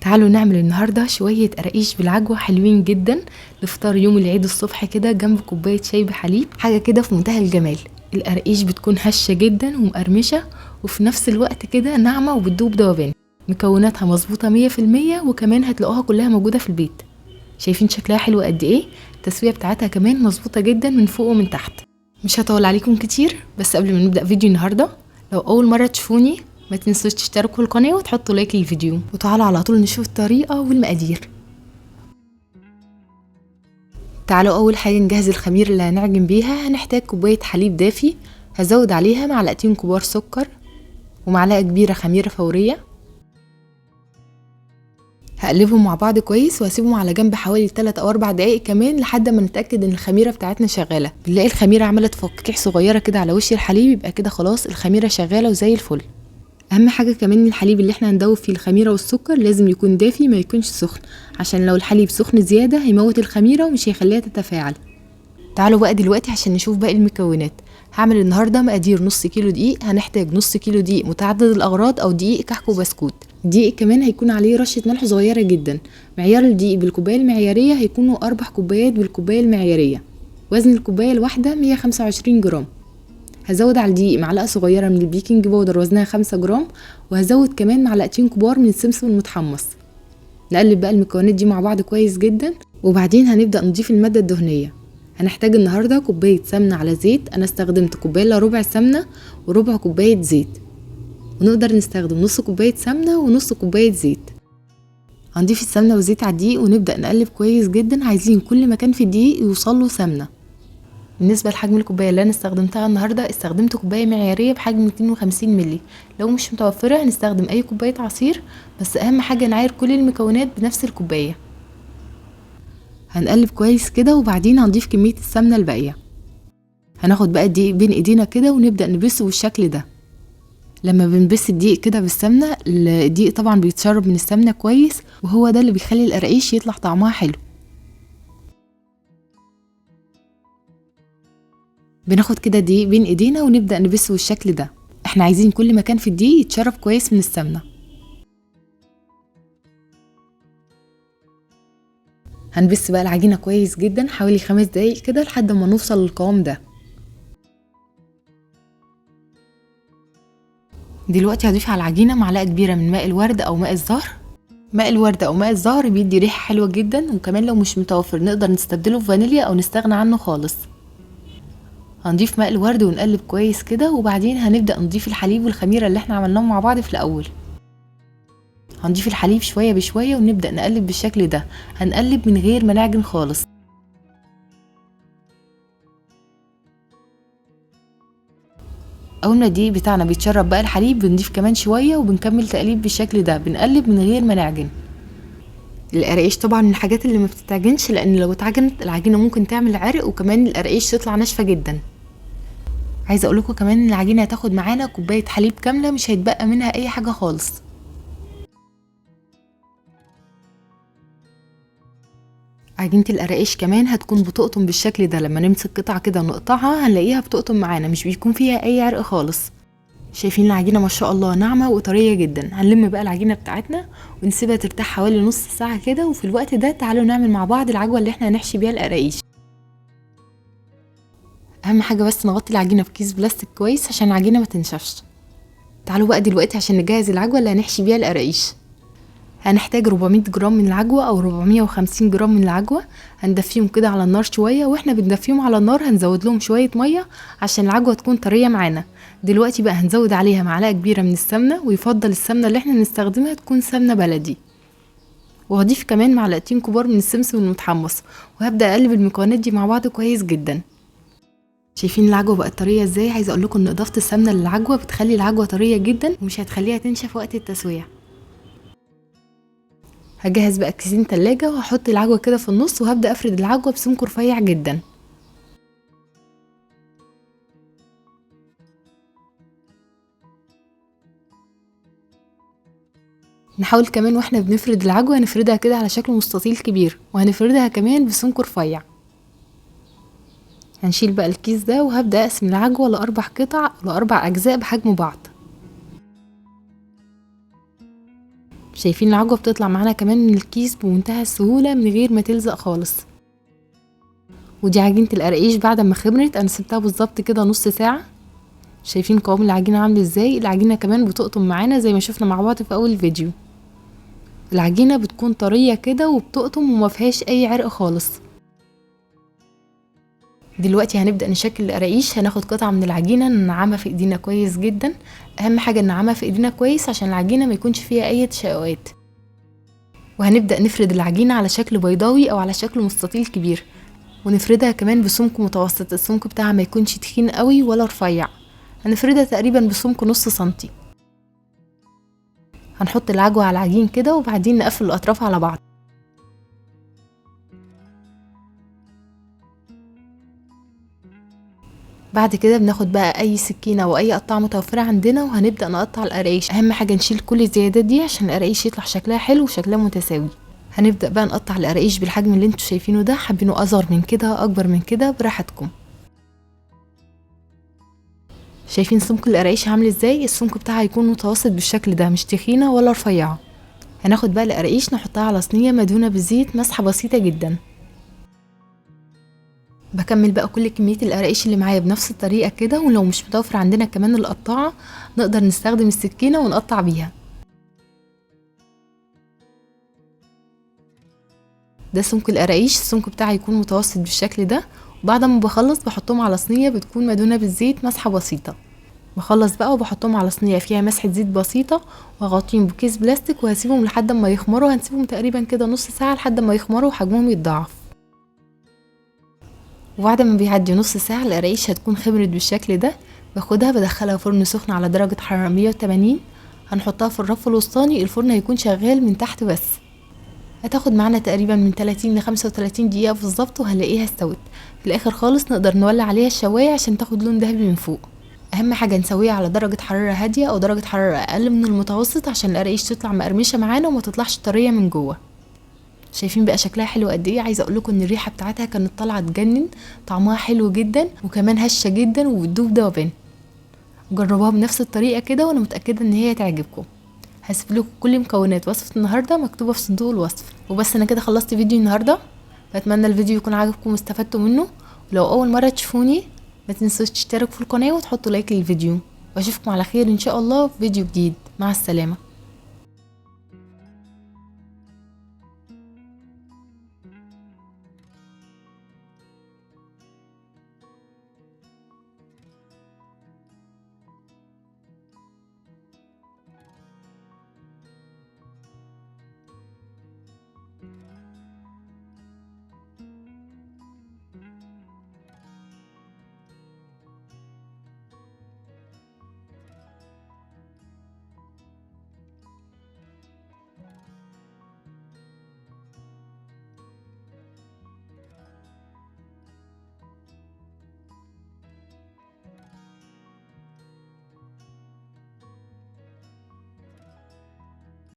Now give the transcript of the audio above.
تعالوا نعمل النهاردة شوية قراقيش بالعجوة حلوين جدا لفطار يوم العيد الصبح كده جنب كوباية شاي بحليب، حاجة كده في منتهى الجمال. القراقيش بتكون هشة جدا ومقرمشة وفي نفس الوقت كده ناعمة وبتدوب دوبان. مكوناتها مظبوطة 100% وكمان هتلاقوها كلها موجودة في البيت. شايفين شكلها حلو قد ايه؟ التسوية بتاعتها كمان مظبوطة جدا من فوق ومن تحت. مش هطول عليكم كتير، بس قبل ما نبدأ فيديو النهاردة لو أول مرة تشوفوني ما تنسوش تشتركوا القناة وتحطوا لايك للفيديو، وتعالوا على طول نشوف الطريقة والمقادير. تعالوا أول حاجة نجهز الخمير اللي هنعجن بيها. هنحتاج كوباية حليب دافي، هزود عليها معلقتين كبار سكر ومعلقة كبيرة خميرة فورية. هقلبهم مع بعض كويس وهسيبهم على جنب حوالي 3 أو 4 دقايق كمان لحد ما نتأكد ان الخميرة بتاعتنا شغالة. بنلاقي الخميرة عملت فقاقيع صغيرة كده على وش الحليب، يبقى كده خلاص الخميرة شغالة وزي الفل. اهم حاجه كمان الحليب اللي احنا هندوب فيه الخميره والسكر لازم يكون دافي ما يكونش سخن، عشان لو الحليب سخن زياده هيموت الخميره ومش هيخليها تتفاعل. تعالوا بقى دلوقتي عشان نشوف باقي المكونات. هعمل النهارده مقادير نص كيلو دقيق، هنحتاج نص كيلو دقيق متعدد الاغراض او دقيق كحك وبسكوت. الدقيق كمان هيكون عليه رشه ملح صغيره جدا. معيار الدقيق بالكوبايه المعياريه هيكونوا 4 كوبايات بالكوبايه المعياريه. وزن الكوبايه الواحده 125 جرام. هزود على الدقيق معلقه صغيره من البيكنج باودر وزنها 5 جرام، وهزود كمان معلقتين كبار من السمسم المتحمص. نقلب بقى المكونات دي مع بعض كويس جدا، وبعدين هنبدا نضيف الماده الدهنيه. هنحتاج النهارده كوبايه سمنه على زيت، انا استخدمت كوبايه الا ربع سمنه وربع كوبايه زيت، ونقدر نستخدم نص كوبايه سمنه ونص كوبايه زيت. هنضيف السمنه والزيت على الدقيق ونبدا نقلب كويس جدا. عايزين كل مكان في الدقيق يوصل له سمنه. بالنسبه لحجم الكوبايه اللي انا استخدمتها النهارده، استخدمت كوبايه معياريه بحجم 250 مللي. لو مش متوفره هنستخدم اي كوبايه عصير، بس اهم حاجه نعاير كل المكونات بنفس الكوبايه. هنقلب كويس كده وبعدين هنضيف كميه السمنه الباقيه. هناخد بقى الدقيق بين ايدينا كده ونبدا نبسه بالشكل ده. لما بنبس الدقيق كده بالسمنه، الدقيق طبعا بيتشرب من السمنه كويس، وهو ده اللي بيخلي القراقيش يطلع طعمها حلو. بناخد كده دقيق بين ايدينا ونبدأ نبسه بالشكل ده. احنا عايزين كل مكان في الدقيق يتشرب كويس من السمنة. هنبس بقى العجينة كويس جدا حوالي 5 دقايق كده لحد ما نوصل للقوام ده. دلوقتي هضيف على العجينة معلقة كبيرة من ماء الورد او ماء الزهر. ماء الورد او ماء الزهر بيدي ريحة حلوة جدا، وكمان لو مش متوفر نقدر نستبدله بفانيليا او نستغنى عنه خالص. هنضيف ماء الورد ونقلب كويس كده، وبعدين هنبدأ نضيف الحليب والخميرة اللي احنا عملناهم مع بعض في الاول. هنضيف الحليب شوية بشوية ونبدأ نقلب بالشكل ده. هنقلب من غير ما نعجن خالص. اول ما الدقيق بتاعنا بيتشرب بقى الحليب بنضيف كمان شوية وبنكمل تقليب بالشكل ده. بنقلب من غير ما نعجن. القراقيش طبعا من الحاجات اللي ما بتتعجنش، لان لو اتعجنت العجينة ممكن تعمل عرق، وكمان القراقيش تطلع ناشفة جدا. عايزة اقول لكم كمان ان العجينة هتاخد معانا كوباية حليب كاملة، مش هيتبقى منها اي حاجة خالص. عجينة القراقيش كمان هتكون بتقطم بالشكل ده. لما نمسك قطعة كده ونقطعها هنلاقيها بتقطم معانا، مش بيكون فيها اي عرق خالص. شايفين العجينة ما شاء الله ناعمة وطرية جدا. هنلم بقى العجينة بتاعتنا ونسيبها ترتاح حوالي نص ساعة كده، وفي الوقت ده تعالوا نعمل مع بعض العجوة اللي احنا هنحشي بيها القراقيش. اهم حاجة بس نغطي العجينة بكيس بلاستيك كويس عشان العجينة ما تنشفش. تعالوا بقى دلوقتي عشان نجهز العجوة اللي هنحشي بيها القراقيش. هنحتاج 400 جرام من العجوة او 450 جرام من العجوة. هندفيهم كده على النار شوية، واحنا بندفيهم على النار هنزود لهم شوية مية عشان العجوة تكون طرية معانا. دلوقتي بقى هنزود عليها معلقة كبيرة من السمنة، ويفضل السمنة اللي احنا نستخدمها تكون سمنة بلدي. وهضيف كمان معلقتين كبار من السمسم المتحمص، وهبدأ اقلب المكونات دي مع بعض كويس جدا. شايفين العجوة بقت طرية ازاي؟ عايزة اقول لكم ان اضافة السمنة للعجوة بتخلي العجوة طرية جدا ومش هتخليها تنشف وقت التسوية. هجهز بقى كيسين تلاجة وهحط العجوة كده في النص، وهبدأ افرد العجوة بسمك رفيع جدا. نحاول كمان واحنا بنفرد العجوة نفردها كده على شكل مستطيل كبير، وهنفردها كمان بسمك رفيع. هنشيل بقى الكيس ده وهبدأ اقسم العجوة لأربع قطع لأربع اجزاء بحجم بعض. شايفين العجوه بتطلع معانا كمان من الكيس بمنتهى السهوله من غير ما تلزق خالص. ودي عجينه القراقيش بعد ما خمرت، انا سبتها بالظبط كده نص ساعه. شايفين قوام العجينه عامل ازاي؟ العجينه كمان بتقطم معانا زي ما شفنا مع بعض في اول فيديو. العجينه بتكون طريه كده وبتقطم وما فيهاش اي عرق خالص. دلوقتي هنبدأ نشكل القراقيش. هناخد قطعة من العجينة ننعمها في ايدينا كويس جدا. اهم حاجة ننعمها في ايدينا كويس عشان العجينة ما يكونش فيها اي تشققات. وهنبدأ نفرد العجينة على شكل بيضاوي او على شكل مستطيل كبير، ونفردها كمان بسمك متوسط. السمك بتاعها ما يكونش تخين قوي ولا رفيع، هنفردها تقريبا بسمك نص سنتي. هنحط العجوة على العجين كده وبعدين نقفل الاطراف على بعض. بعد كده بناخد بقى اي سكينه او اي قطعه متوفره عندنا وهنبدا نقطع القراقيش. اهم حاجه نشيل كل الزيادات دي عشان القراقيش يطلع شكلها حلو وشكلها متساوي. هنبدا بقى نقطع القراقيش بالحجم اللي انتوا شايفينه ده، حابينه اصغر من كده اكبر من كده براحتكم. شايفين سمك القراقيش عامل ازاي؟ السمك بتاعها هيكون متوسط بالشكل ده، مش تخينه ولا رفيعه. هناخد بقى القراقيش نحطها على صينيه مدهونه بالزيت مسحه بسيطه جدا. بكمل بقى كل كمية القراقيش اللي معايا بنفس الطريقة كده، ولو مش متوفر عندنا كمان القطاعة نقدر نستخدم السكينة ونقطع بيها. ده سمك القراقيش، السمك بتاعي يكون متوسط بالشكل ده. وبعد ما بخلص بحطهم على صينية بتكون مدهونة بالزيت مسحة بسيطة. بخلص بقى وبحطهم على صينية فيها مسحة زيت بسيطة وهغطيهم بكيس بلاستيك وهسيبهم لحد ما يخمروا. هنسيبهم تقريبا كده نص ساعة لحد ما يخمروا وحجمهم يتضاعف. وبعد ما بيعدي نص ساعة القراقيش هتكون خمرت بالشكل ده. باخدها بدخلها فرن سخن على درجة حرارة 180. هنحطها في الرف الوسطاني، الفرن هيكون شغال من تحت بس. هتاخد معانا تقريبا من 30 ل 35 دقيقة بالظبط وهنلاقيها استوت. في الاخر خالص نقدر نولع عليها الشواية عشان تاخد لون ذهبي من فوق. اهم حاجة نسويها على درجة حرارة هادية او درجة حرارة اقل من المتوسط عشان القراقيش تطلع مقرمشة معانا وما تطلعش طرية من جوه. شايفين بقى شكلها حلو قد ايه؟ عايزه اقول لكم ان الريحه بتاعتها كانت طالعه تجنن، طعمها حلو جدا وكمان هشه جدا وبتدوب دوبان. جربوها بنفس الطريقه كده وانا متاكده ان هي تعجبكم. هسيب لكم كل مكونات وصفه النهارده مكتوبه في صندوق الوصف. وبس انا كده خلصت فيديو النهارده. بتمنى الفيديو يكون عجبكم واستفدتوا منه. ولو اول مره تشوفوني ما تنسوش تشتركوا في القناه وتحطوا لايك للفيديو. واشوفكم على خير ان شاء الله في فيديو جديد. مع السلامه.